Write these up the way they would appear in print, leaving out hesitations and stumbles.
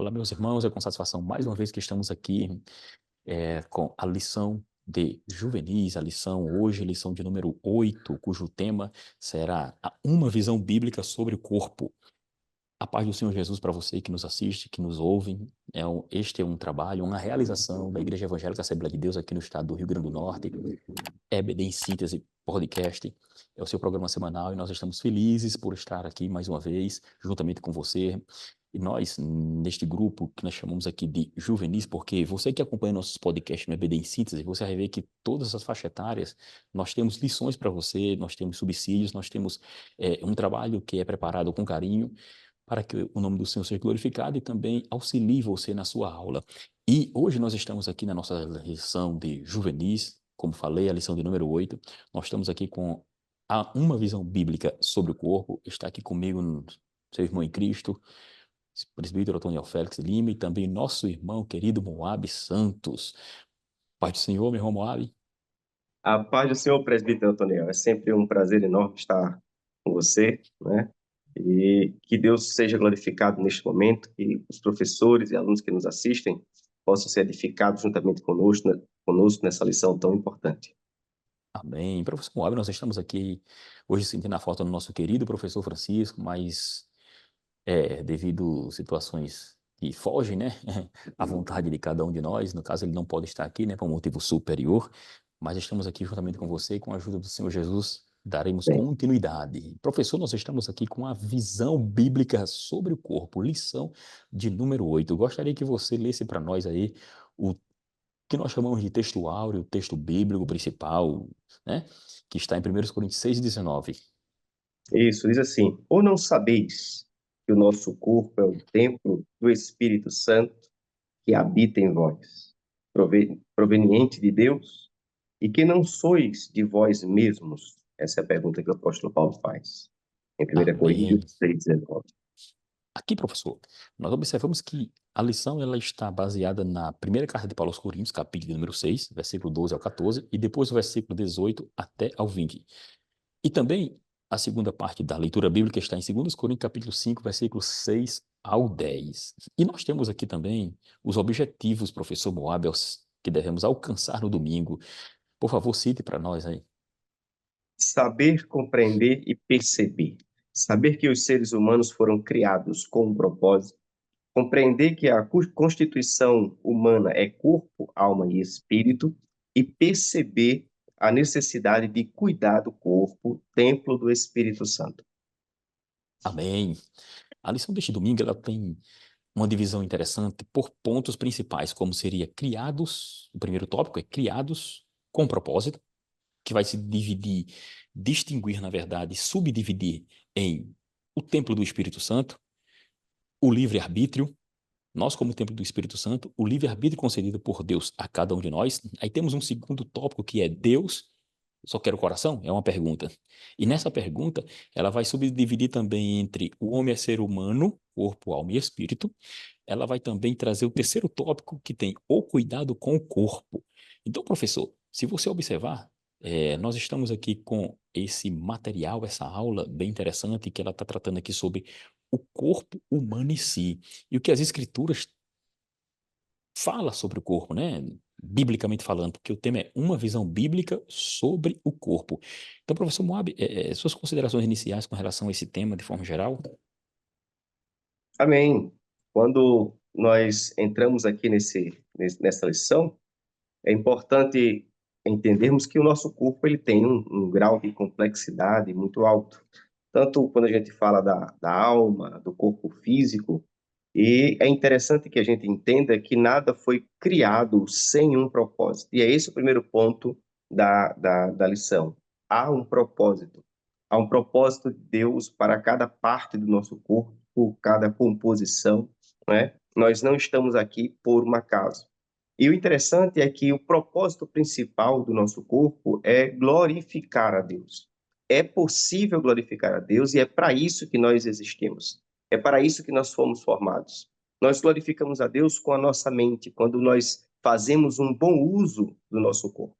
Olá, meus irmãos, é com satisfação mais uma vez que estamos aqui com a lição de juvenis, a lição hoje, lição de número 8, cujo tema será uma visão bíblica sobre o corpo. A paz do Senhor Jesus para você que nos assiste, que nos ouve. Este é um trabalho, uma realização da Igreja Evangélica Assembleia de Deus aqui no estado do Rio Grande do Norte. EBD em Síntese Podcast. É o seu programa semanal e nós estamos felizes por estar aqui mais uma vez, juntamente com você. E nós, neste grupo que nós chamamos aqui de Juvenis, porque você que acompanha nossos podcasts no EBD em Síntese, você vai ver que todas as faixas etárias, nós temos lições para você, nós temos subsídios, nós temos um trabalho que é preparado com carinho para que o nome do Senhor seja glorificado e também auxilie você na sua aula. E hoje nós estamos aqui na nossa lição de juvenis, como falei, a lição de número 8. Nós estamos aqui com uma visão bíblica sobre o corpo. Está aqui comigo seu irmão em Cristo, presbítero Antônio Félix Lima, e também nosso irmão querido Moab Santos. Pai do Senhor, meu irmão Moab. A paz do Senhor, presbítero Antônio. É sempre um prazer enorme estar com você, né? E que Deus seja glorificado neste momento, que os professores e alunos que nos assistem possam ser edificados juntamente conosco nessa lição tão importante. Amém. Professor Moab, nós estamos aqui hoje sentindo a falta do nosso querido professor Francisco, mas devido a situações que fogem, né, à vontade de cada um de nós. No caso, ele não pode estar aqui, né, por um motivo superior, mas estamos aqui juntamente com você e com a ajuda do Senhor Jesus daremos Bem, continuidade. Professor, nós estamos aqui com a visão bíblica sobre o corpo, lição de número 8. Eu gostaria que você lesse para nós aí o que nós chamamos de texto áureo, o texto bíblico principal, né, que está em 1 Coríntios 6,19. isso, diz assim: ou não sabeis que o nosso corpo é o templo do Espírito Santo que habita em vós, proveniente de Deus, e que não sois de vós mesmos? Essa é a pergunta que o apóstolo Paulo faz em 1 Amém. Coríntios 6,19. Aqui, professor, nós observamos que a lição ela está baseada na primeira carta de Paulo aos Coríntios, capítulo número 6, versículo 12 ao 14, e depois o versículo 18 até ao 20. E também a segunda parte da leitura bíblica está em 2 Coríntios, capítulo 5, versículo 6 ao 10. E nós temos aqui também os objetivos, professor Moab, que devemos alcançar no domingo. Por favor, cite para nós aí. Saber, compreender e perceber. Saber que os seres humanos foram criados com um propósito. Compreender que a constituição humana é corpo, alma e espírito. E perceber a necessidade de cuidar do corpo, templo do Espírito Santo. Amém. A lição deste domingo ela tem uma divisão interessante por pontos principais, como seria criados, o primeiro tópico é criados com propósito, que vai se dividir, distinguir, na verdade, subdividir em o templo do Espírito Santo, o livre-arbítrio, nós como templo do Espírito Santo, o livre-arbítrio concedido por Deus a cada um de nós. Aí temos um segundo tópico que é Deus, só quer o coração? É uma pergunta. E nessa pergunta, ela vai subdividir também entre o homem é ser humano, corpo, alma e espírito. Ela vai também trazer o terceiro tópico, que tem o cuidado com o corpo. Então, professor, se você observar, nós estamos aqui com esse material, essa aula bem interessante, que ela está tratando aqui sobre o corpo humano em si. E o que as escrituras fala sobre o corpo, né? Biblicamente falando, porque o tema é uma visão bíblica sobre o corpo. Então, professor Moab, suas considerações iniciais com relação a esse tema de forma geral? Amém. Quando nós entramos aqui nessa lição, é importante entendermos que o nosso corpo ele tem um grau de complexidade muito alto. Tanto quando a gente fala da alma, do corpo físico, e é interessante que a gente entenda que nada foi criado sem um propósito. E é esse o primeiro ponto da lição. Há um propósito. Há um propósito de Deus para cada parte do nosso corpo, cada composição, né? Nós não estamos aqui por um acaso. E o interessante é que o propósito principal do nosso corpo é glorificar a Deus. É possível glorificar a Deus e é para isso que nós existimos. É para isso que nós fomos formados. Nós glorificamos a Deus com a nossa mente, quando nós fazemos um bom uso do nosso corpo.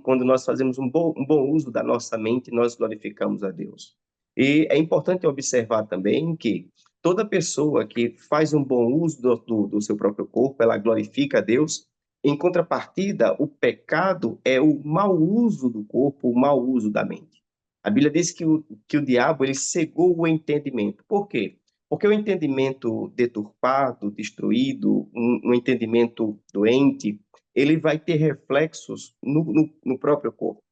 Quando nós fazemos um bom uso da nossa mente, nós glorificamos a Deus. E é importante observar também que toda pessoa que faz um bom uso do seu próprio corpo, ela glorifica a Deus. Em contrapartida, o pecado é o mau uso do corpo, o mau uso da mente. A Bíblia diz que o diabo ele cegou o entendimento. Por quê? Porque o entendimento deturpado, destruído, um entendimento doente, ele vai ter reflexos no próprio corpo.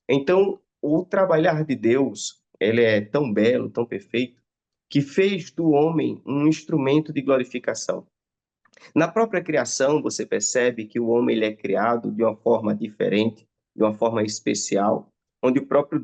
Então, o trabalhar de Deus, ele é tão belo, tão perfeito, que fez do homem um instrumento de glorificação. Na própria criação, você percebe que o homem ele é criado de uma forma diferente, de uma forma especial, onde o próprio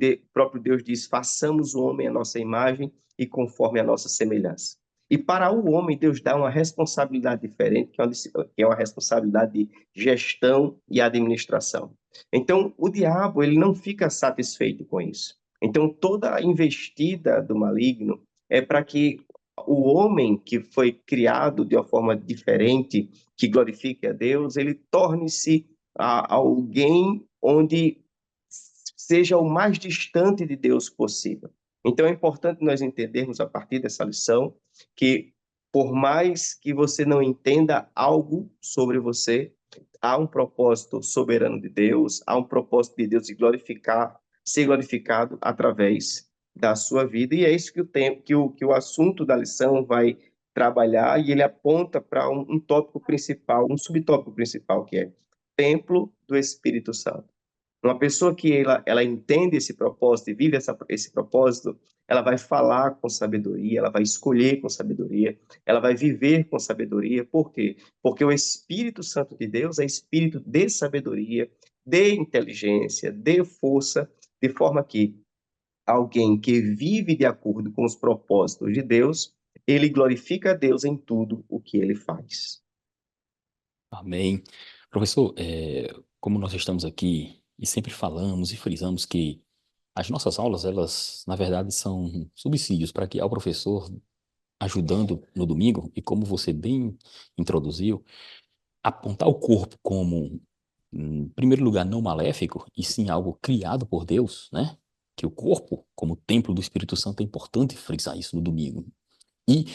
Deus diz: façamos o homem à nossa imagem e conforme a nossa semelhança. E para o homem, Deus dá uma responsabilidade diferente, que é uma responsabilidade de gestão e administração. Então, o diabo ele não fica satisfeito com isso. Então, toda a investida do maligno é para que o homem que foi criado de uma forma diferente, que glorifique a Deus, ele torne-se alguém onde seja o mais distante de Deus possível. Então é importante nós entendermos a partir dessa lição que por mais que você não entenda algo sobre você, há um propósito soberano de Deus, há um propósito de Deus de glorificar, ser glorificado através da sua vida, e é isso que o assunto da lição vai trabalhar, e ele aponta para um tópico principal, um subtópico principal, que é templo do Espírito Santo. Uma pessoa que ela entende esse propósito e vive esse propósito, ela vai falar com sabedoria, ela vai escolher com sabedoria, ela vai viver com sabedoria. Por quê? Porque o Espírito Santo de Deus é espírito de sabedoria, de inteligência, de força, de forma que alguém que vive de acordo com os propósitos de Deus, ele glorifica a Deus em tudo o que ele faz. Amém. Professor, como nós estamos aqui e sempre falamos e frisamos que as nossas aulas, elas, na verdade, são subsídios para que ao professor ajudando no domingo, e como você bem introduziu, apontar o corpo como, em primeiro lugar, não maléfico, e sim algo criado por Deus, né? Que o corpo, como templo do Espírito Santo, é importante frisar isso no domingo. E,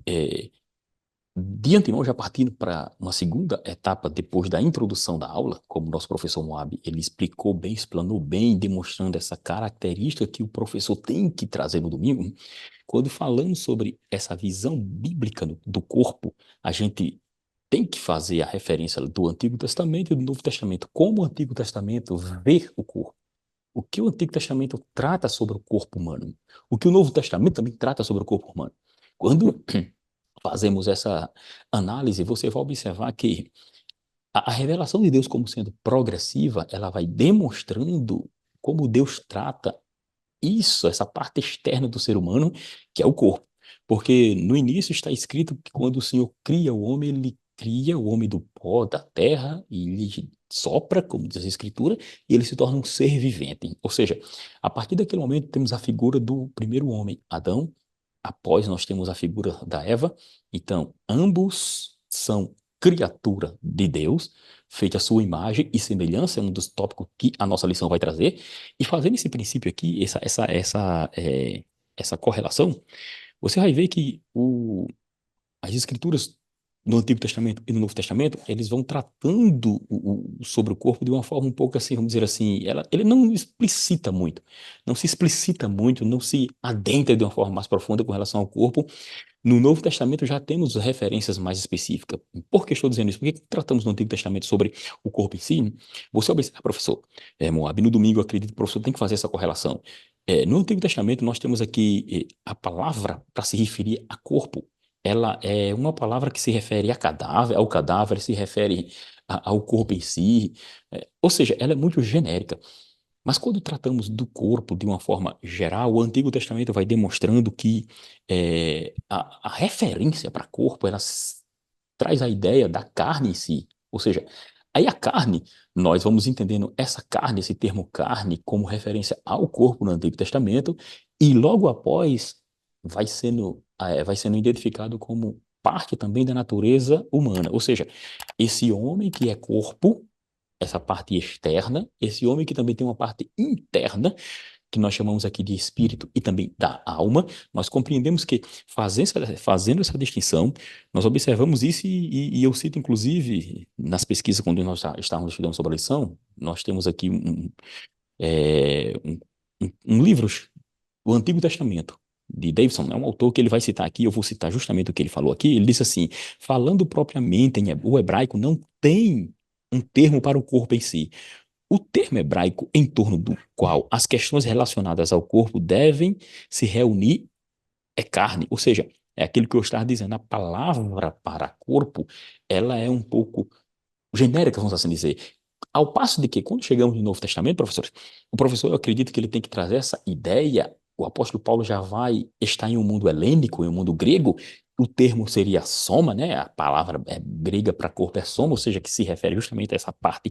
eh, de antemão, já partindo para uma segunda etapa depois da introdução da aula, como nosso professor Moab, ele explicou bem, explanou bem, demonstrando essa característica que o professor tem que trazer no domingo. Quando falamos sobre essa visão bíblica do corpo, a gente tem que fazer a referência do Antigo Testamento e do Novo Testamento. Como o Antigo Testamento vê o corpo? O que o Antigo Testamento trata sobre o corpo humano? O que o Novo Testamento também trata sobre o corpo humano? Quando fazemos essa análise, você vai observar que a revelação de Deus como sendo progressiva, ela vai demonstrando como Deus trata isso, essa parte externa do ser humano, que é o corpo. Porque no início está escrito que quando o Senhor cria o homem, ele cria o homem do pó, da terra, e ele sopra, como diz a Escritura, e ele se torna um ser vivente. Ou seja, a partir daquele momento temos a figura do primeiro homem, Adão, após nós temos a figura da Eva. Então, ambos são criatura de Deus, feita à sua imagem e semelhança, é um dos tópicos que a nossa lição vai trazer. E fazendo esse princípio aqui, essa correlação, você vai ver que as escrituras no Antigo Testamento e no Novo Testamento, eles vão tratando sobre o corpo de uma forma um pouco assim, vamos dizer assim, ele não explicita muito, não se explicita muito, não se adentra de uma forma mais profunda com relação ao corpo. No Novo Testamento já temos referências mais específicas. Por que estou dizendo isso? Porque tratamos no Antigo Testamento sobre o corpo em si. Você observa, professor, Moab, no domingo eu acredito que o professor tem que fazer essa correlação. No Antigo Testamento nós temos aqui a palavra para se referir a corpo. Ela é uma palavra que se refere ao cadáver, se refere ao corpo em si. Ou seja, ela é muito genérica. Mas quando tratamos do corpo de uma forma geral, o Antigo Testamento vai demonstrando que a referência para corpo, ela traz a ideia da carne em si. Ou seja, aí a carne, nós vamos entendendo essa carne, esse termo carne, como referência ao corpo no Antigo Testamento, e logo após vai sendo identificado como parte também da natureza humana. Ou seja, esse homem que é corpo, essa parte externa, esse homem que também tem uma parte interna, que nós chamamos aqui de espírito e também da alma, nós compreendemos que, fazendo essa distinção, nós observamos isso e eu cito, inclusive, nas pesquisas, quando nós estávamos estudando sobre a lição, nós temos aqui um livro, o Antigo Testamento, de Davidson, é um autor que ele vai citar aqui, eu vou citar justamente o que ele falou aqui. Ele diz assim: falando propriamente o hebraico não tem um termo para o corpo em si. O termo hebraico em torno do qual as questões relacionadas ao corpo devem se reunir é carne, ou seja, é aquilo que eu estava dizendo, a palavra para corpo, ela é um pouco genérica, vamos assim dizer. Ao passo de que, quando chegamos no Novo Testamento, professores, o professor, eu acredito que ele tem que trazer essa ideia. O apóstolo Paulo já vai estar em um mundo helênico, em um mundo grego. O termo seria soma, né? A palavra grega para corpo é soma, ou seja, que se refere justamente a essa parte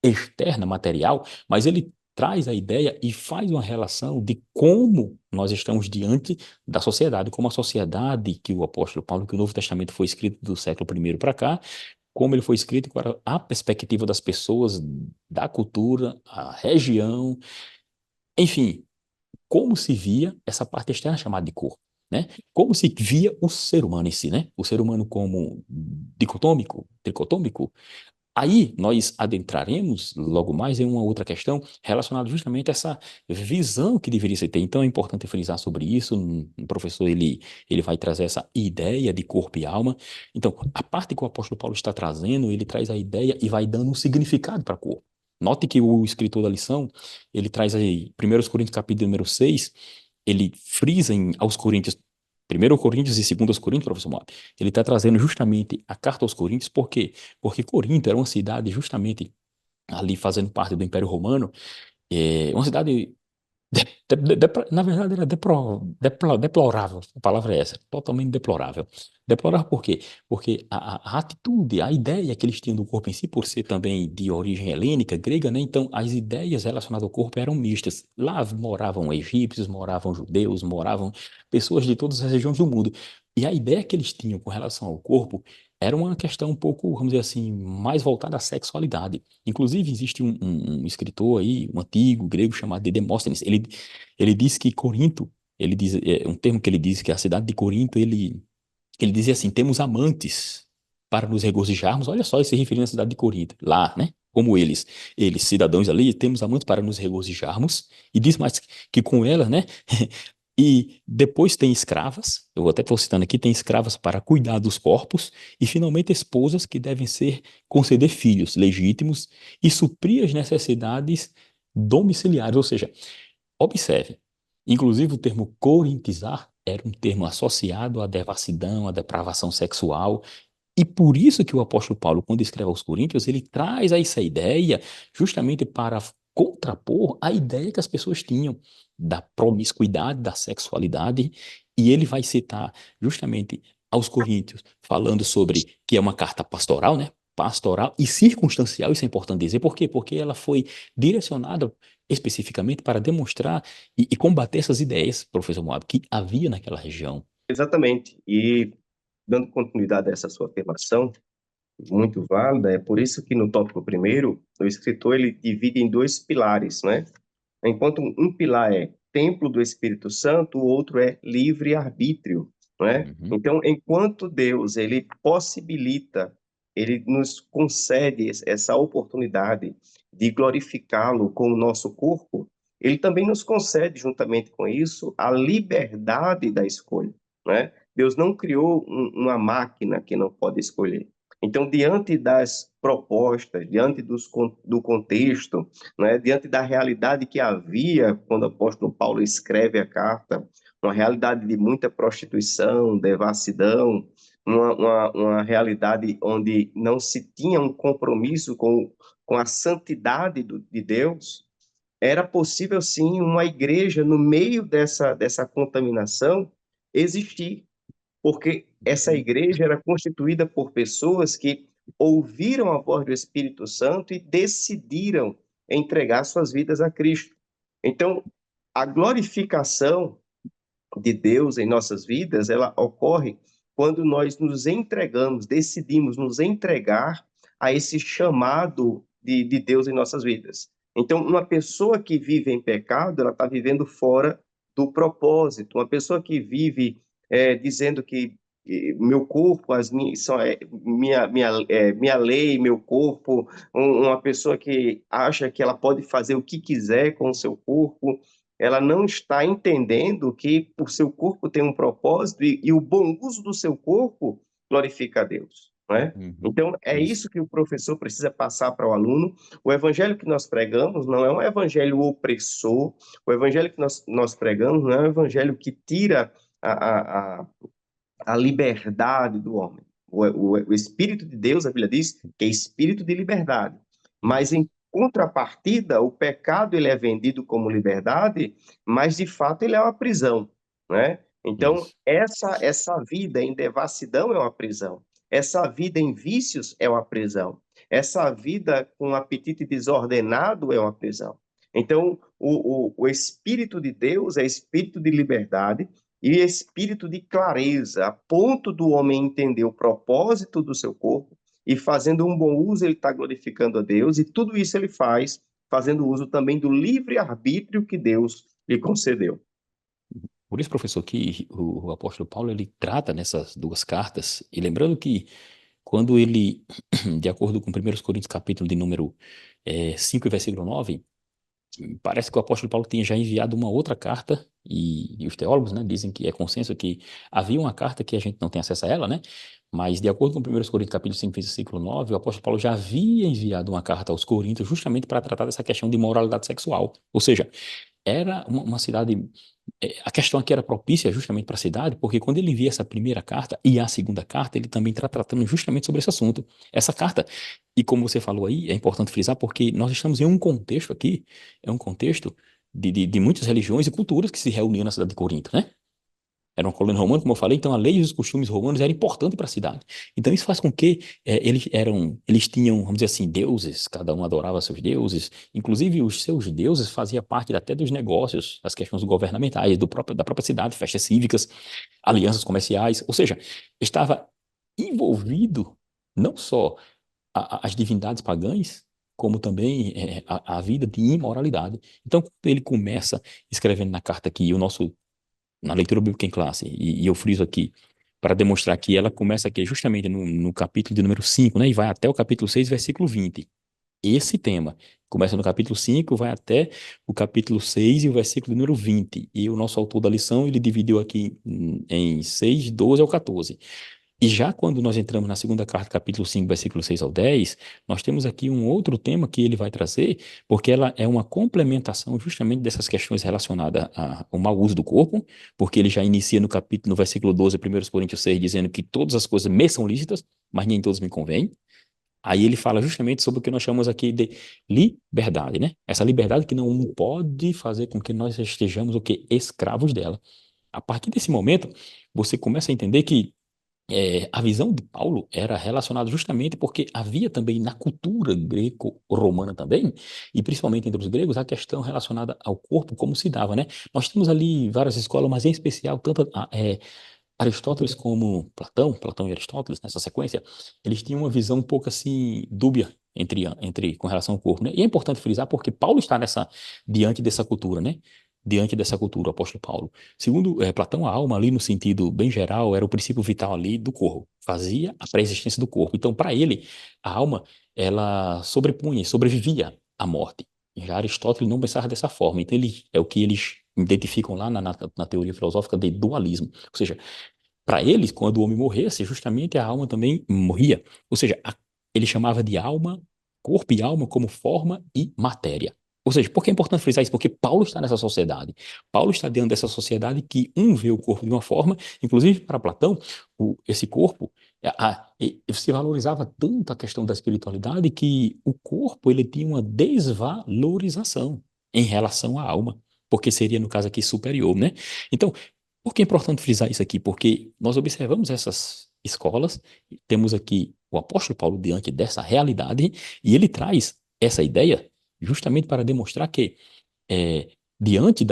externa, material, mas ele traz a ideia e faz uma relação de como nós estamos diante da sociedade, como a sociedade que o apóstolo Paulo, que o Novo Testamento foi escrito do século I para cá, como ele foi escrito, qual era a perspectiva das pessoas, da cultura, a região, enfim, como se via essa parte externa chamada de corpo, né? Como se via o ser humano em si, né? O ser humano como dicotômico, tricotômico. Aí nós adentraremos logo mais em uma outra questão relacionada justamente a essa visão que deveria se ter. Então é importante frisar sobre isso. O professor ele vai trazer essa ideia de corpo e alma. Então, a parte que o apóstolo Paulo está trazendo, ele traz a ideia e vai dando um significado para o corpo. Note que o escritor da lição, ele traz aí, 1 Coríntios capítulo número 6, ele frisa aos Coríntios, 1 Coríntios e 2 Coríntios, professor Moab, ele está trazendo justamente a carta aos Coríntios, por quê? Porque Corinto era uma cidade justamente ali fazendo parte do Império Romano, uma cidade, na verdade, era deplorável, a palavra é essa, totalmente deplorável. Deplorável por quê? Porque a atitude, a ideia que eles tinham do corpo em si, por ser também de origem helênica, grega, né? Então as ideias relacionadas ao corpo eram mistas. Lá moravam egípcios, moravam judeus, moravam pessoas de todas as regiões do mundo. E a ideia que eles tinham com relação ao corpo era uma questão um pouco, vamos dizer assim, mais voltada à sexualidade. Inclusive, existe um escritor aí, um antigo grego chamado de Demóstenes. Ele diz que Corinto, ele diz, um termo que ele diz que a cidade de Corinto, ele dizia assim: temos amantes para nos regozijarmos. Olha só, ele se referindo à cidade de Corinto, lá, né? Como eles cidadãos ali, temos amantes para nos regozijarmos. E diz mais que com ela, né? E depois tem escravas, eu até estou citando aqui, tem escravas para cuidar dos corpos, e finalmente esposas que devem ser conceder filhos legítimos e suprir as necessidades domiciliares. Ou seja, observe, inclusive o termo corintizar era um termo associado à devassidão, à depravação sexual, e por isso que o apóstolo Paulo, quando escreve aos Coríntios, ele traz essa ideia justamente para contrapor a ideia que as pessoas tinham da promiscuidade, da sexualidade, e ele vai citar justamente aos Coríntios, falando sobre que é uma carta pastoral, né? Pastoral e circunstancial, isso é importante dizer. Por quê? Porque ela foi direcionada especificamente para demonstrar e combater essas ideias, professor Moab, que havia naquela região. Exatamente. E dando continuidade a essa sua afirmação, muito válida, é por isso que no tópico primeiro, o escritor ele divide em dois pilares, né? Enquanto um pilar é templo do Espírito Santo, o outro é livre-arbítrio, não é? Uhum. Então, enquanto Deus, ele possibilita, ele nos concede essa oportunidade de glorificá-lo com o nosso corpo, ele também nos concede, juntamente com isso, a liberdade da escolha, não é? Deus não criou uma máquina que não pode escolher. Então, diante das propostas, diante do contexto, né, diante da realidade que havia quando o apóstolo Paulo escreve a carta, uma realidade de muita prostituição, devassidão, uma realidade onde não se tinha um compromisso com a santidade de Deus, era possível sim uma igreja no meio dessa contaminação existir, porque essa Uhum. igreja era constituída por pessoas que ouviram a voz do Espírito Santo e decidiram entregar suas vidas a Cristo. Então, a glorificação de Deus em nossas vidas, ela ocorre quando nós nos entregamos, decidimos nos entregar a esse chamado de Deus em nossas vidas. Então, uma pessoa que vive em pecado, ela está vivendo fora do propósito. Uma pessoa que vive dizendo que meu corpo, minha lei, meu corpo, uma pessoa que acha que ela pode fazer o que quiser com o seu corpo, ela não está entendendo que o seu corpo tem um propósito e o bom uso do seu corpo glorifica a Deus, não é? Uhum. Então, é Isso. isso que o professor precisa passar para o aluno. O evangelho que nós pregamos não é um evangelho opressor, o evangelho que nós pregamos não é um evangelho que tira a liberdade do homem. O Espírito de Deus, a Bíblia diz que é espírito de liberdade. Mas, Isso. em contrapartida, o pecado ele é vendido como liberdade, mas, de fato, ele é uma prisão, né? Então, Isso. essa vida em devassidão é uma prisão. Essa vida em vícios é uma prisão. Essa vida com apetite desordenado é uma prisão. Então, o Espírito de Deus é espírito de liberdade, e espírito de clareza, a ponto do homem entender o propósito do seu corpo, e fazendo um bom uso, ele está glorificando a Deus, e tudo isso ele faz fazendo uso também do livre-arbítrio que Deus lhe concedeu. Por isso, professor, que o apóstolo Paulo ele trata nessas duas cartas, e lembrando que quando ele, de acordo com 1 Coríntios capítulo de número 5 e versículo 9, parece que o apóstolo Paulo tinha já enviado uma outra carta, e os teólogos, né, dizem que é consenso que havia uma carta que a gente não tem acesso a ela, né? Mas de acordo com 1 Coríntios capítulo 5, versículo 9, o apóstolo Paulo já havia enviado uma carta aos Coríntios justamente para tratar dessa questão de moralidade sexual. Ou seja, era uma cidade. A questão aqui era propícia justamente para a cidade, porque quando ele envia essa primeira carta e a segunda carta, ele também está tratando justamente sobre esse assunto. Essa carta, e como você falou aí, é importante frisar, porque nós estamos em um contexto aqui, é um contexto de muitas religiões e culturas que se reuniam na cidade de Corinto, né? Era uma colônia romana, como eu falei, então a lei e os costumes romanos eram importantes para a cidade. Então isso faz com que eles tinham, vamos dizer assim, deuses, cada um adorava seus deuses, inclusive os seus deuses faziam parte até dos negócios, das questões governamentais, da própria cidade, festas cívicas, alianças comerciais, ou seja, estava envolvido não só as divindades pagãs, como também a vida de imoralidade. Então, quando ele começa escrevendo na carta aqui, na leitura bíblica em classe, e eu friso aqui, para demonstrar que ela começa aqui justamente no capítulo de número 5, né, e vai até o capítulo 6, versículo 20. Esse tema começa no capítulo 5, vai até o capítulo 6 e o versículo número 20. E o nosso autor da lição, ele dividiu aqui em 6, 12 ao 14. E já quando nós entramos na segunda carta, capítulo 5, versículo 6 ao 10, nós temos aqui um outro tema que ele vai trazer, porque ela é uma complementação justamente dessas questões relacionadas ao mau uso do corpo, porque ele já inicia no versículo 12, 1 Coríntios 6, dizendo que todas as coisas me são lícitas, mas nem todas me convêm. Aí ele fala justamente sobre o que nós chamamos aqui de liberdade, né? Essa liberdade que não pode fazer com que nós estejamos o quê? Escravos dela. A partir desse momento, você começa a entender que a visão de Paulo era relacionada justamente porque havia também na cultura greco-romana também, e principalmente entre os gregos, a questão relacionada ao corpo, como se dava, né? Nós temos ali várias escolas, mas em especial tanto Aristóteles como Platão e Aristóteles, nessa sequência, eles tinham uma visão um pouco assim dúbia com relação ao corpo, né? E é importante frisar porque Paulo está diante dessa cultura, né? Diante dessa cultura, o apóstolo Paulo. Segundo Platão, a alma ali no sentido bem geral era o princípio vital ali do corpo, fazia a pré-existência do corpo. Então, para ele, a alma ela sobrepunha, sobrevivia à morte. Já Aristóteles não pensava dessa forma. Então, é o que eles identificam lá na teoria filosófica de dualismo. Ou seja, para eles, quando o homem morresse, justamente a alma também morria. Ou seja, ele chamava de alma, corpo e alma como forma e matéria. Ou seja, por que é importante frisar isso? Porque Paulo está nessa sociedade. Paulo está dentro dessa sociedade que vê o corpo de uma forma, inclusive para Platão, esse corpo, se valorizava tanto a questão da espiritualidade que o corpo ele tinha uma desvalorização em relação à alma, porque seria, no caso aqui, superior, né? Então, por que é importante frisar isso aqui? Porque nós observamos essas escolas, temos aqui o apóstolo Paulo diante dessa realidade, e ele traz essa ideia justamente para demonstrar que, é, diante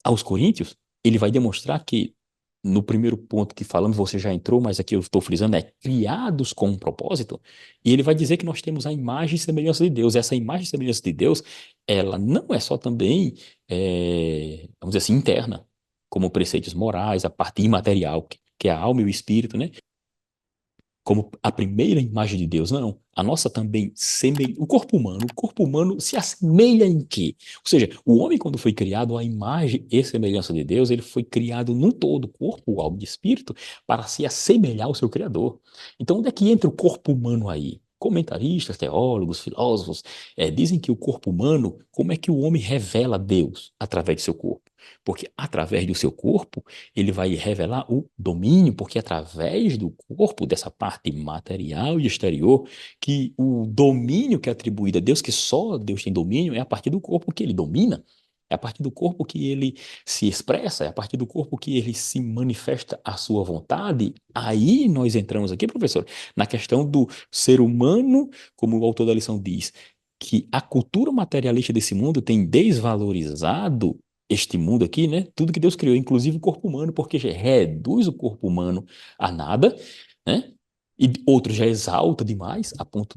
aos coríntios, ele vai demonstrar que no primeiro ponto que falamos, você já entrou, mas aqui eu estou frisando, é criados com um propósito, e ele vai dizer que nós temos a imagem e semelhança de Deus. Essa imagem e semelhança de Deus, ela não é só também, vamos dizer assim, interna, como preceitos morais, a parte imaterial, que é a alma e o espírito, né? Como a primeira imagem de Deus, não. A nossa também semelha. O corpo humano se assemelha em quê? Ou seja, o homem, quando foi criado, a imagem e semelhança de Deus, ele foi criado num todo, corpo, alma e espírito, para se assemelhar ao seu Criador. Então, onde é que entra o corpo humano aí? Comentaristas, teólogos, filósofos, dizem que o corpo humano, como é que o homem revela Deus através do seu corpo? Porque através do seu corpo, ele vai revelar o domínio, porque através do corpo, dessa parte material e exterior, que o domínio que é atribuído a Deus, que só Deus tem domínio, é a partir do corpo que ele domina. É a partir do corpo que ele se expressa, é a partir do corpo que ele se manifesta a sua vontade. Aí nós entramos aqui, professor, na questão do ser humano, como o autor da lição diz, que a cultura materialista desse mundo tem desvalorizado este mundo aqui, né? Tudo que Deus criou, inclusive o corpo humano, porque já reduz o corpo humano a nada, né? E outro já exalta demais, a ponto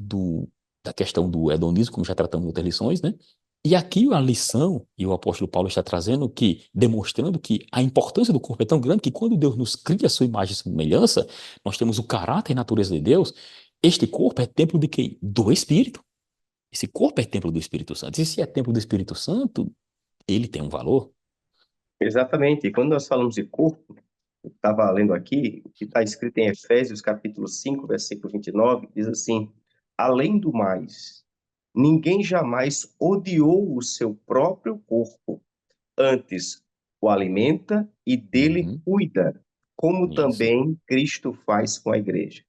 da questão do hedonismo, como já tratamos em outras lições, né? E aqui a lição, e o apóstolo Paulo está trazendo que, demonstrando que a importância do corpo é tão grande que quando Deus nos cria a sua imagem e semelhança, nós temos o caráter e a natureza de Deus. Este corpo é templo de quem? Do Espírito. Esse corpo é templo do Espírito Santo. E se é templo do Espírito Santo, ele tem um valor. Exatamente. E quando nós falamos de corpo, eu estava lendo aqui, o que está escrito em Efésios, capítulo 5, versículo 29, diz assim: além do mais, ninguém jamais odiou o seu próprio corpo, antes o alimenta e dele Uhum, cuida, como isso. também Cristo faz com a igreja.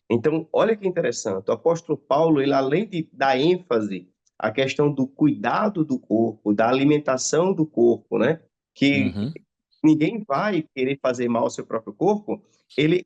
Então, olha que interessante, o apóstolo Paulo, ele além de dar ênfase à questão do cuidado do corpo, da alimentação do corpo, né? Que Uhum, ninguém vai querer fazer mal ao seu próprio corpo, ele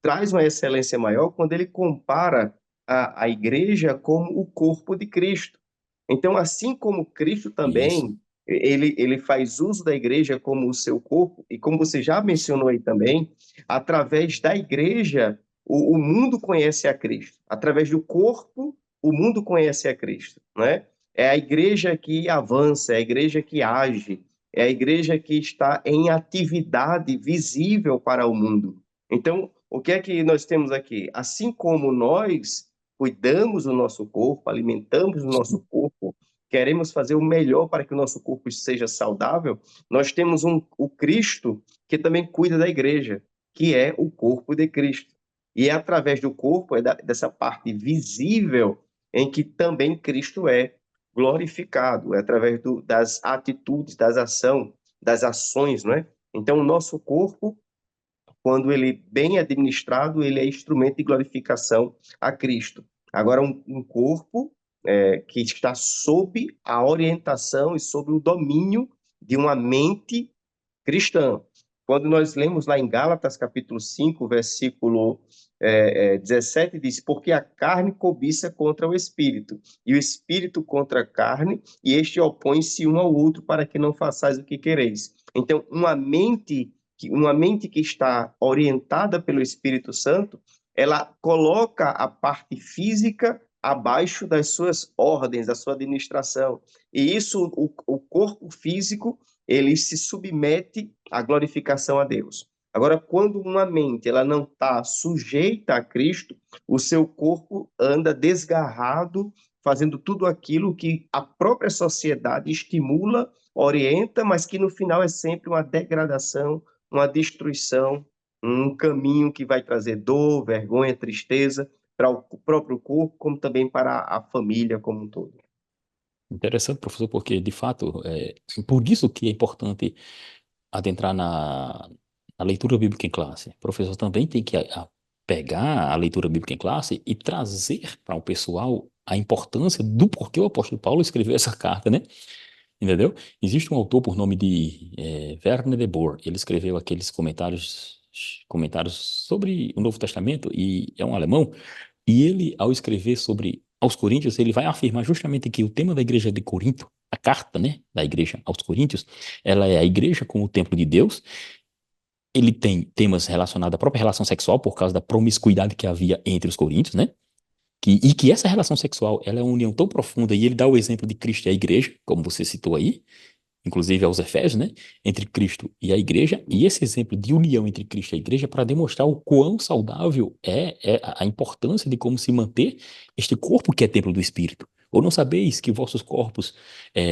traz uma excelência maior quando ele compara a igreja como o corpo de Cristo. Então, assim como Cristo isso. também, ele faz uso da igreja como o seu corpo, e como você já mencionou aí também, através da igreja, o mundo conhece a Cristo. Através do corpo, o mundo conhece a Cristo, né? É a igreja que avança, é a igreja que age, é a igreja que está em atividade visível para o mundo. Então, o que é que nós temos aqui? Assim como nós cuidamos do nosso corpo, alimentamos o nosso corpo, queremos fazer o melhor para que o nosso corpo seja saudável, nós temos o Cristo que também cuida da igreja, que é o corpo de Cristo. E é através do corpo, dessa parte visível, em que também Cristo é glorificado, é através das atitudes, das ações, não é? Então, o nosso corpo, quando ele bem administrado, ele é instrumento de glorificação a Cristo. Agora, um corpo que está sob a orientação e sob o domínio de uma mente cristã. Quando nós lemos lá em Gálatas, capítulo 5, versículo 17, diz: porque a carne cobiça contra o espírito, e o espírito contra a carne, e este opõe-se um ao outro para que não façais o que quereis. Então, uma mente que está orientada pelo Espírito Santo, ela coloca a parte física abaixo das suas ordens, da sua administração. E isso, o corpo físico, ele se submete à glorificação a Deus. Agora, quando uma mente ela não está sujeita a Cristo, o seu corpo anda desgarrado, fazendo tudo aquilo que a própria sociedade estimula, orienta, mas que no final é sempre uma degradação, uma destruição, um caminho que vai trazer dor, vergonha, tristeza para o próprio corpo, como também para a família como um todo. Interessante, professor, porque, de fato, por isso que é importante adentrar na leitura bíblica em classe. O professor também tem que pegar a leitura bíblica em classe e trazer para o pessoal a importância do porquê o apóstolo Paulo escreveu essa carta, né? Entendeu? Existe um autor por nome de Werner de Boer. Ele escreveu aqueles comentários sobre o Novo Testamento e é um alemão. E ele, ao escrever sobre aos Coríntios, ele vai afirmar justamente que o tema da igreja de Corinto, a carta, né, da igreja aos Coríntios, ela é a igreja como o templo de Deus Ele tem temas relacionados à própria relação sexual, por causa da promiscuidade que havia entre os coríntios, né? E que essa relação sexual, ela é uma união tão profunda, e ele dá o exemplo de Cristo e a igreja, como você citou aí, inclusive aos Efésios, né? Entre Cristo e a igreja, e esse exemplo de união entre Cristo e a igreja para demonstrar o quão saudável é a importância de como se manter este corpo que é templo do Espírito. Ou não sabeis que vossos corpos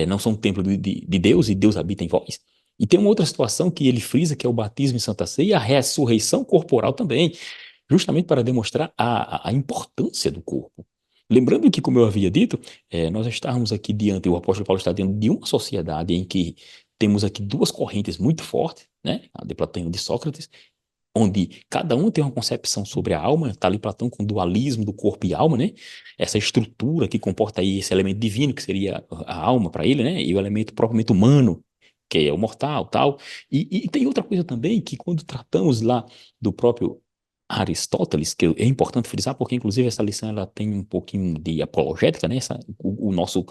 não são templo de Deus e Deus habita em vós? E tem uma outra situação que ele frisa, que é o batismo em Santa Ceia e a ressurreição corporal também, justamente para demonstrar a importância do corpo. Lembrando que, como eu havia dito, nós estamos aqui diante, o apóstolo Paulo está diante de uma sociedade em que temos aqui duas correntes muito fortes, né? A de Platão e a de Sócrates, onde cada um tem uma concepção sobre a alma, está ali Platão com o dualismo do corpo e alma, né? Essa estrutura que comporta aí esse elemento divino, que seria a alma para ele, né? E o elemento propriamente humano, que é o mortal, tal. E tem outra coisa também, que quando tratamos lá do próprio Aristóteles, que é importante frisar, porque inclusive essa lição ela tem um pouquinho de apologética, né? O nosso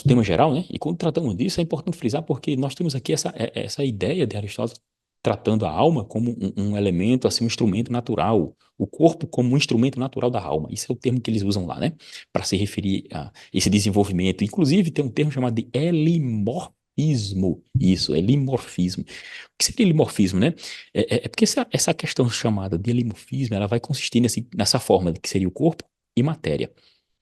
tema geral, né? E quando tratamos disso, é importante frisar porque nós temos aqui essa ideia de Aristóteles tratando a alma como um elemento, assim, um instrumento natural, o corpo como um instrumento natural da alma. Isso é o termo que eles usam lá, né? Para se referir a esse desenvolvimento. Inclusive, tem um termo chamado de elimorfismo. Isso, elimorfismo. O que seria elimorfismo, né? É porque essa questão chamada de elimorfismo, ela vai consistir nessa forma de que seria o corpo e matéria.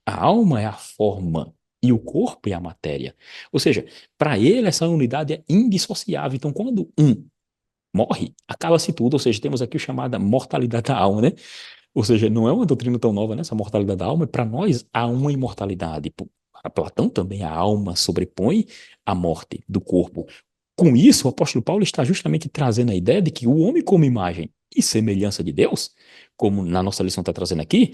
A alma é a forma e o corpo é a matéria. Ou seja, para ele essa unidade é indissociável. Então, quando um morre, acaba-se tudo. Ou seja, temos aqui o chamada mortalidade da alma, né? Ou seja, não é uma doutrina tão nova, né? Essa mortalidade da alma. Para nós, há uma imortalidade. Para Platão também a alma sobrepõe a morte do corpo. Com isso, o apóstolo Paulo está justamente trazendo a ideia de que o homem, como imagem e semelhança de Deus, como na nossa lição está trazendo aqui,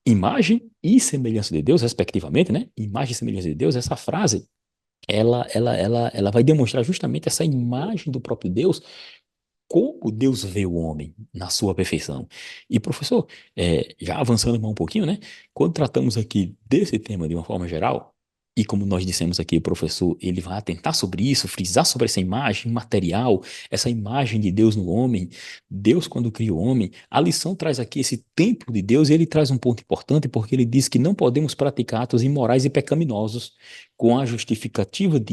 imagem e semelhança de Deus, respectivamente, né? Imagem e semelhança de Deus, essa frase, ela vai demonstrar justamente essa imagem do próprio Deus, como Deus vê o homem na sua perfeição. E, professor, já avançando mais um pouquinho, né? Quando tratamos aqui desse tema de uma forma geral, e como nós dissemos aqui, o professor, ele vai atentar sobre isso, frisar sobre essa imagem material, essa imagem de Deus no homem, Deus quando cria o homem, a lição traz aqui esse templo de Deus, e ele traz um ponto importante, porque ele diz que não podemos praticar atos imorais e pecaminosos com a justificativa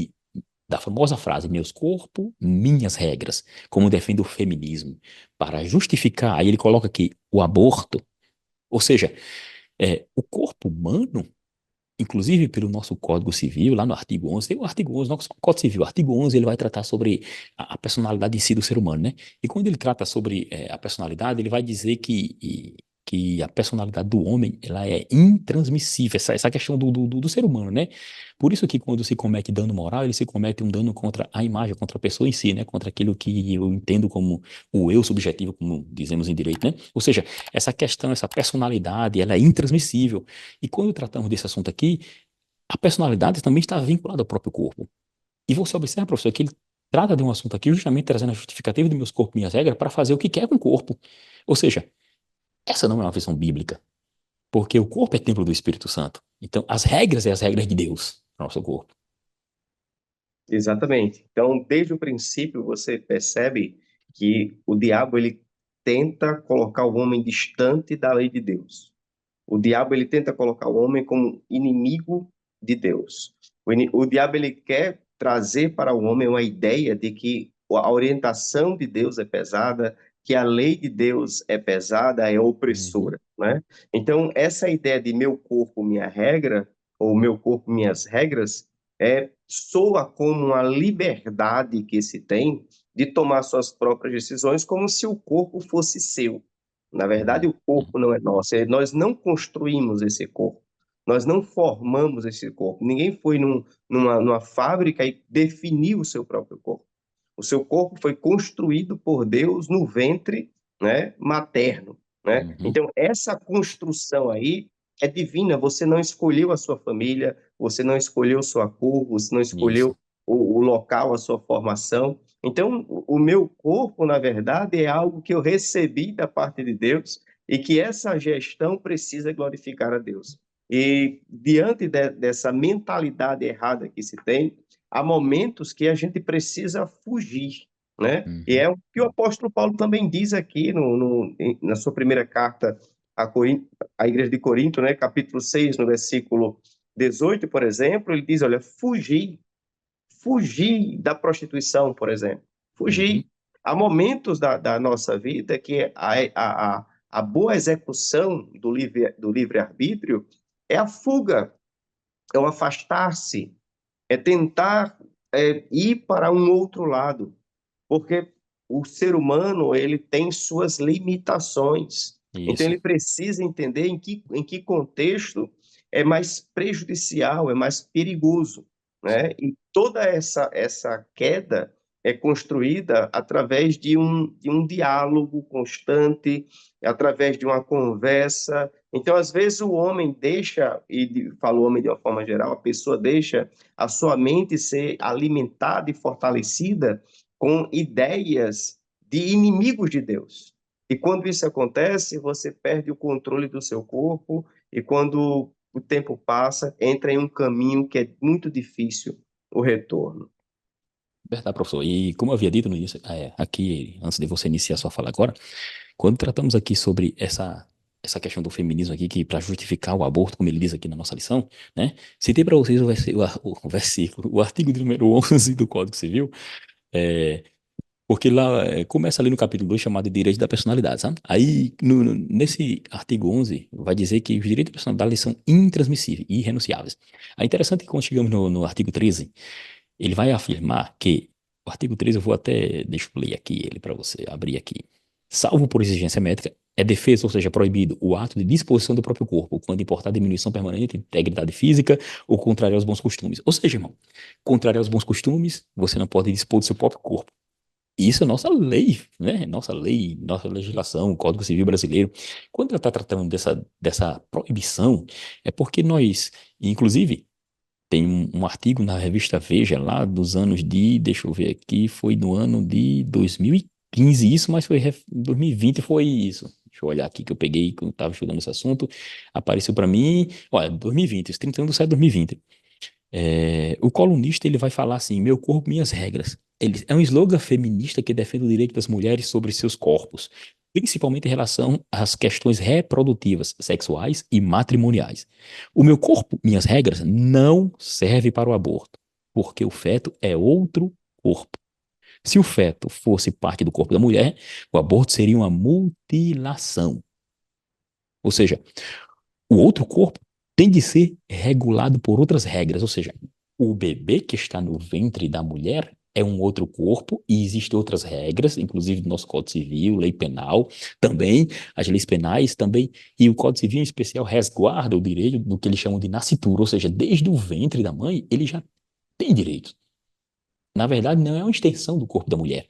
da famosa frase, meus corpos, minhas regras, como defende o feminismo, para justificar, aí ele coloca aqui o aborto, ou seja, o corpo humano, inclusive pelo nosso Código Civil, lá no artigo 11, tem o artigo 11, nosso Código Civil, o artigo 11 ele vai tratar sobre a personalidade em si do ser humano, né? E quando ele trata sobre a personalidade, ele vai dizer que a personalidade do homem, ela é intransmissível, essa questão do ser humano, né? Por isso que quando se comete dano moral, ele se comete um dano contra a imagem, contra a pessoa em si, né? Contra aquilo que eu entendo como o eu subjetivo, como dizemos em direito, né? Ou seja, essa questão, essa personalidade, ela é intransmissível. E quando tratamos desse assunto aqui, a personalidade também está vinculada ao próprio corpo. E você observa, professor, que ele trata de um assunto aqui justamente trazendo a justificativa de meus corpos e minhas regras para fazer o que quer com o corpo. Ou seja, essa não é uma visão bíblica, porque o corpo é templo do Espírito Santo. Então, as regras é as regras de Deus para o nosso corpo. Exatamente. Então, desde o princípio, você percebe que o diabo ele tenta colocar o homem distante da lei de Deus. O diabo ele tenta colocar o homem como inimigo de Deus. O diabo ele quer trazer para o homem uma ideia de que a orientação de Deus é pesada, que a lei de Deus é pesada, é Uhum, opressora, né? Então, essa ideia de meu corpo, minha regra, ou meu corpo, minhas regras, soa como uma liberdade que se tem de tomar suas próprias decisões, como se o corpo fosse seu. Na verdade, uhum, o corpo não é nosso, nós não construímos esse corpo, nós não formamos esse corpo. Ninguém foi numa fábrica e definiu o seu próprio corpo. O seu corpo foi construído por Deus no ventre, né, materno, né? uhum. Então, essa construção aí é divina. Você não escolheu a sua família, você não escolheu sua cor, você não Isso. escolheu o local, a sua formação. Então, o meu corpo, na verdade, é algo que eu recebi da parte de Deus e que essa gestão precisa glorificar a Deus. E diante dessa mentalidade errada que se tem, há momentos que a gente precisa fugir. né? E Uhum, é o que o apóstolo Paulo também diz aqui na sua primeira carta à igreja de Corinto, né? Capítulo 6, no versículo 18, por exemplo, ele diz, olha, fugir da prostituição, por exemplo. uhum, Fugir. Há momentos da nossa vida que a boa execução do livre-arbítrio é a fuga, é o afastar-se, é tentar ir para um outro lado, porque o ser humano ele tem suas limitações. Então isso. ele precisa entender em que contexto é mais prejudicial, é mais perigoso, né? E toda essa queda é construída através de um diálogo constante, através de uma conversa. Então, às vezes, o homem deixa, e falo homem de uma forma geral, a pessoa deixa a sua mente ser alimentada e fortalecida com ideias de inimigos de Deus. E quando isso acontece, você perde o controle do seu corpo, e quando o tempo passa, entra em um caminho que é muito difícil o retorno. Verdade, professor. E como eu havia dito no início, aqui, antes de você iniciar a sua fala agora, quando tratamos aqui sobre essa questão do feminismo aqui, que para justificar o aborto, como ele diz aqui na nossa lição, né? Citei para vocês o versículo, o artigo de número 11 do Código Civil, é, porque lá começa ali no capítulo 2 chamado de Direito da Personalidade, sabe? Aí, nesse artigo 11 vai dizer que os direitos da personalidade são intransmissíveis e irrenunciáveis. É interessante que quando chegamos no artigo 13 ele vai afirmar que, o artigo 13 eu vou até, deixa eu ler aqui ele para você, abrir aqui. Salvo por exigência médica, é defeso, ou seja, proibido, o ato de disposição do próprio corpo, quando importar diminuição permanente de integridade física ou contrário aos bons costumes. Ou seja, irmão, contrário aos bons costumes, você não pode dispor do seu próprio corpo. Isso é nossa lei, né? Nossa lei, nossa legislação, o Código Civil brasileiro. Quando ela está tratando dessa proibição, é porque nós, inclusive, tem um artigo na revista Veja lá dos anos deixa eu ver aqui, foi no ano de 2015 isso, mas foi 2020 foi isso. Deixa eu olhar aqui que eu peguei quando estava estudando esse assunto, apareceu para mim, olha, 2020, os 31 de setembro de 2020. O colunista ele vai falar assim, meu corpo, minhas regras. Ele é um slogan feminista que defende o direito das mulheres sobre seus corpos, principalmente em relação às questões reprodutivas, sexuais e matrimoniais. O meu corpo, minhas regras, não serve para o aborto, porque o feto é outro corpo. Se o feto fosse parte do corpo da mulher, o aborto seria uma mutilação. Ou seja, o outro corpo tem de ser regulado por outras regras, ou seja, o bebê que está no ventre da mulher é um outro corpo e existem outras regras, inclusive do nosso Código Civil, lei penal, também, as leis penais também, e o Código Civil em especial resguarda o direito do que eles chamam de nascitura, ou seja, desde o ventre da mãe ele já tem direito. Na verdade, não é uma extensão do corpo da mulher.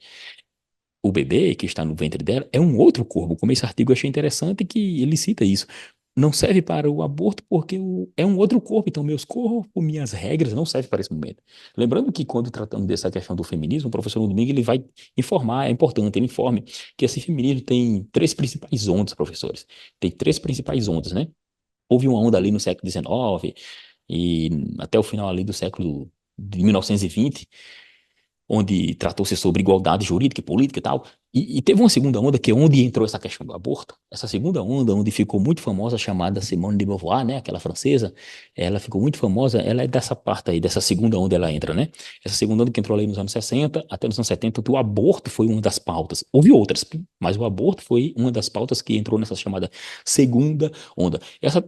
O bebê que está no ventre dela é um outro corpo. Como esse artigo eu achei interessante que ele cita isso. Não serve para o aborto porque é um outro corpo. Então, meus corpos, minhas regras não servem para esse momento. Lembrando que quando tratando dessa questão do feminismo, o professor no domingo ele vai informar, é importante, ele informe que esse feminismo tem três principais ondas, professores. Tem três principais ondas, né? Houve uma onda ali no século XIX e até o final ali do século de 1920 onde tratou-se sobre igualdade jurídica e política e tal. E teve uma segunda onda, que é onde entrou essa questão do aborto. Essa segunda onda, onde ficou muito famosa, chamada Simone de Beauvoir, né, aquela francesa, ela ficou muito famosa, ela é dessa parte aí, dessa segunda onda ela entra, né? Essa segunda onda que entrou ali nos anos 60, até nos anos 70, o aborto foi uma das pautas. Houve outras, mas o aborto foi uma das pautas que entrou nessa chamada segunda onda.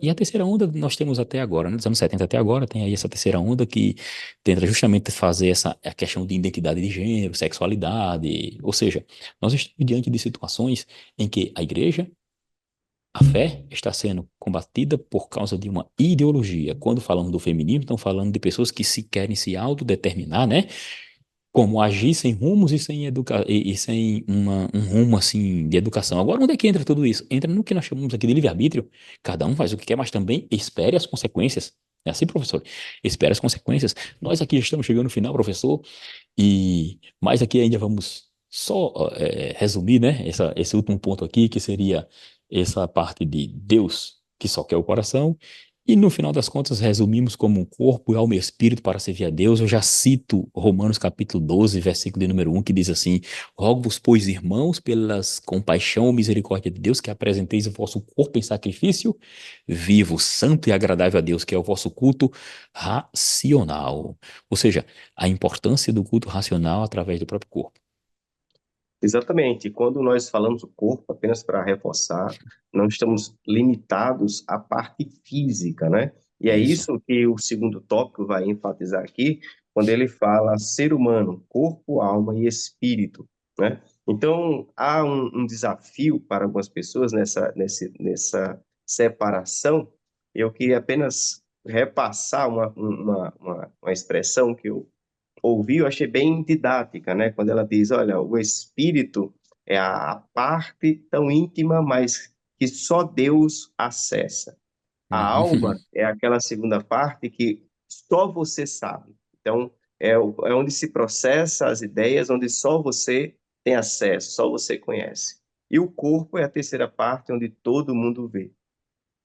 E a terceira onda nós temos até agora, né, dos anos 70 até agora, tem aí essa terceira onda que tenta justamente fazer a questão de identidade de gênero, sexualidade, ou seja, nós estamos diante de situações em que a igreja, a fé, está sendo combatida por causa de uma ideologia. Quando falamos do feminismo, estamos falando de pessoas que se querem se autodeterminar, né? Como agir sem rumos e sem um rumo assim de educação. Agora, onde é que entra tudo isso? Entra no que nós chamamos aqui de livre-arbítrio. Cada um faz o que quer, mas também espere as consequências. É assim, professor? Espere as consequências. Nós aqui estamos chegando no final, professor, e mais aqui ainda vamos só resumir, né? Esse último ponto aqui, que seria essa parte de Deus que só quer o coração E no final das contas, resumimos como um corpo, alma e espírito para servir a Deus. Eu já cito Romanos capítulo 12, versículo de número 1, que diz assim: Rogo-vos, pois, irmãos, pelas compaixão e misericórdia de Deus, que apresenteis o vosso corpo em sacrifício vivo, santo e agradável a Deus, que é o vosso culto racional. Ou seja, a importância do culto racional através do próprio corpo. Exatamente. Quando nós falamos o corpo, apenas para reforçar, não estamos limitados à parte física, né? E é Isso. isso que o segundo tópico vai enfatizar aqui, quando ele fala ser humano, corpo, alma e espírito, né? Então, há um desafio para algumas pessoas nessa separação. Eu queria apenas repassar uma expressão que eu ouvi, eu achei bem didática, né? Quando ela diz, olha, o espírito é a parte tão íntima, mas que só Deus acessa. A alma é aquela segunda parte que só você sabe. Então, é onde se processa as ideias, onde só você tem acesso, só você conhece. E o corpo é a terceira parte, onde todo mundo vê.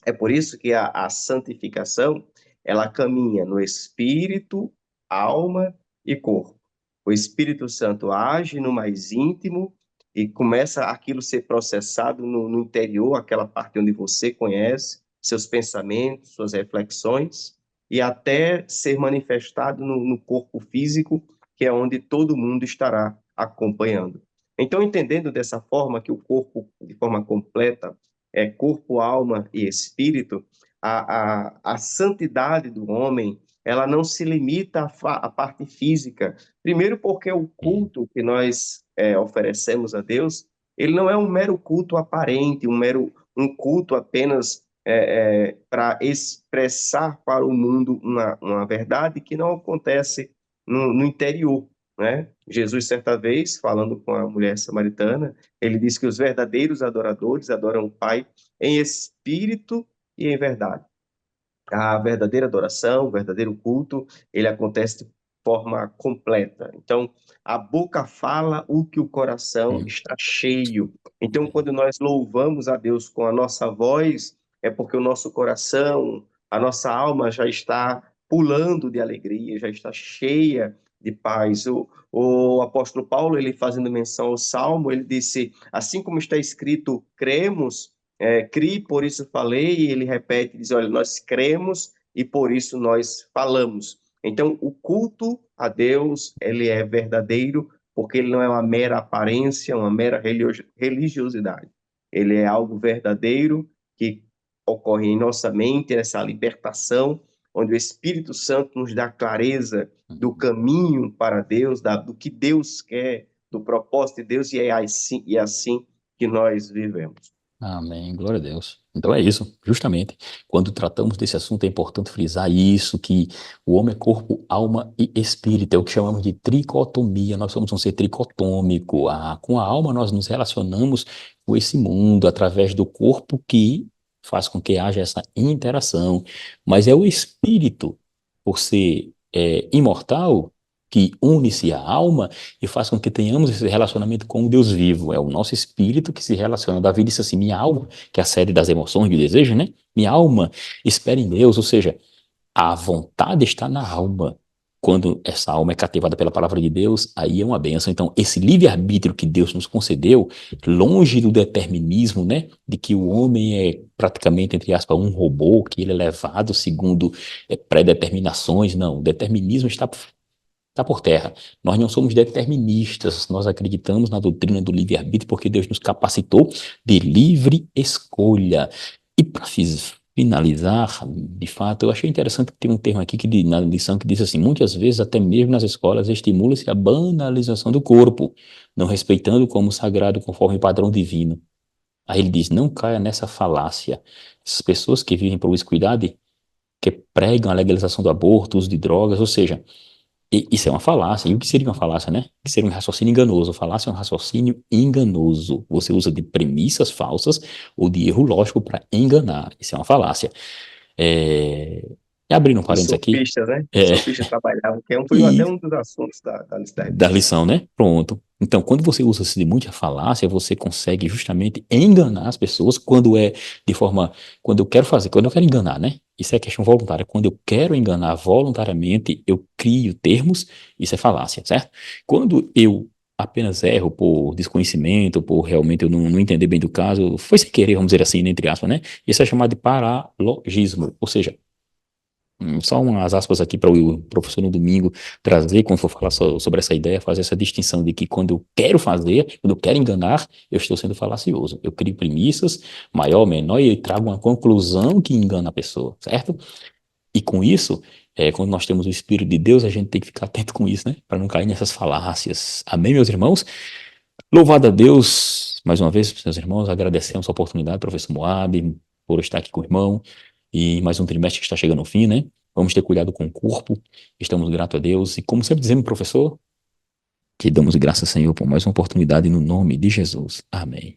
É por isso que a santificação, ela caminha no espírito, alma e corpo. O Espírito Santo age no mais íntimo e começa aquilo a ser processado no interior, aquela parte onde você conhece, seus pensamentos, suas reflexões, e até ser manifestado no corpo físico, que é onde todo mundo estará acompanhando. Então, entendendo dessa forma que o corpo, de forma completa, é corpo, alma e espírito, a santidade do homem, ela não se limita à parte física. Primeiro porque o culto que nós oferecemos a Deus, ele não é um mero culto aparente, um culto apenas para expressar para o mundo uma verdade que não acontece no interior, né? Jesus, certa vez, falando com a mulher samaritana, ele disse que os verdadeiros adoradores adoram o Pai em espírito e em verdade. A verdadeira adoração, o verdadeiro culto, ele acontece de forma completa. Então, a boca fala o que o coração Hum. está cheio. Então, quando nós louvamos a Deus com a nossa voz, é porque o nosso coração, a nossa alma já está pulando de alegria, já está cheia de paz. O apóstolo Paulo, ele fazendo menção ao Salmo, ele disse, assim como está escrito, cremos, criei, por isso falei, e ele repete, diz, olha, nós cremos e por isso nós falamos. Então, o culto a Deus, ele é verdadeiro, porque ele não é uma mera aparência, uma mera religiosidade. Ele é algo verdadeiro que ocorre em nossa mente, essa libertação, onde o Espírito Santo nos dá clareza do caminho para Deus, do que Deus quer, do propósito de Deus, e é assim que nós vivemos. Amém, glória a Deus. Então é isso, justamente. Quando tratamos desse assunto, é importante frisar isso, que o homem é corpo, alma e espírito, é o que chamamos de tricotomia. Nós somos um ser tricotômico. Com a alma nós nos relacionamos com esse mundo através do corpo que faz com que haja essa interação. Mas é o espírito, por ser imortal, que une-se à alma e faz com que tenhamos esse relacionamento com o Deus vivo. É o nosso espírito que se relaciona. Davi disse assim, minha alma, que é a série das emoções e desejos, né? Minha alma espera em Deus, ou seja, a vontade está na alma. Quando essa alma é cativada pela palavra de Deus, aí é uma bênção. Então, esse livre-arbítrio que Deus nos concedeu, longe do determinismo, né? De que o homem é praticamente, entre aspas, um robô, que ele é levado segundo pré-determinações. Não, o determinismo está por terra. Nós não somos deterministas, nós acreditamos na doutrina do livre-arbítrio porque Deus nos capacitou de livre escolha. E para finalizar, de fato, eu achei interessante que tem um termo aqui na lição que diz assim, muitas vezes, até mesmo nas escolas, estimula-se a banalização do corpo, não respeitando como sagrado conforme padrão divino. Aí ele diz, não caia nessa falácia. Essas pessoas que vivem promiscuidade, que pregam a legalização do aborto, uso de drogas, ou seja, isso é uma falácia. E o que seria uma falácia, né? O que seria um raciocínio enganoso? Falácia é um raciocínio enganoso. Você usa de premissas falsas ou de erro lógico para enganar. Isso é uma falácia. É... Abrindo um Os parênteses aqui, sofistas, né? Os é, sofistas trabalhavam, que foi até e um dos assuntos da lista da da redação. lição, né? Pronto. Então, quando você usa-se de muita falácia, você consegue justamente enganar as pessoas quando é de forma, quando eu quero fazer, quando eu quero enganar, né? Isso é questão voluntária. Quando eu quero enganar voluntariamente, eu crio termos, isso é falácia, certo? Quando eu apenas erro por desconhecimento, por realmente eu não entender bem do caso, foi sem querer, vamos dizer assim, entre aspas, né? Isso é chamado de paralogismo, ou seja, só umas aspas aqui para o professor no domingo trazer, quando for falar sobre essa ideia, fazer essa distinção de que quando eu quero fazer, quando eu quero enganar, eu estou sendo falacioso. Eu crio premissas, maior, menor, e trago uma conclusão que engana a pessoa, certo? E com isso, quando nós temos o Espírito de Deus, a gente tem que ficar atento com isso, né? Para não cair nessas falácias. Amém, meus irmãos? Louvado a Deus, mais uma vez, meus irmãos, agradecemos a oportunidade, professor Moab, por estar aqui com o irmão, e mais um trimestre que está chegando ao fim, né? Vamos ter cuidado com o corpo, estamos gratos a Deus, e como sempre dizemos, professor, que damos graças, Senhor, por mais uma oportunidade no nome de Jesus. Amém.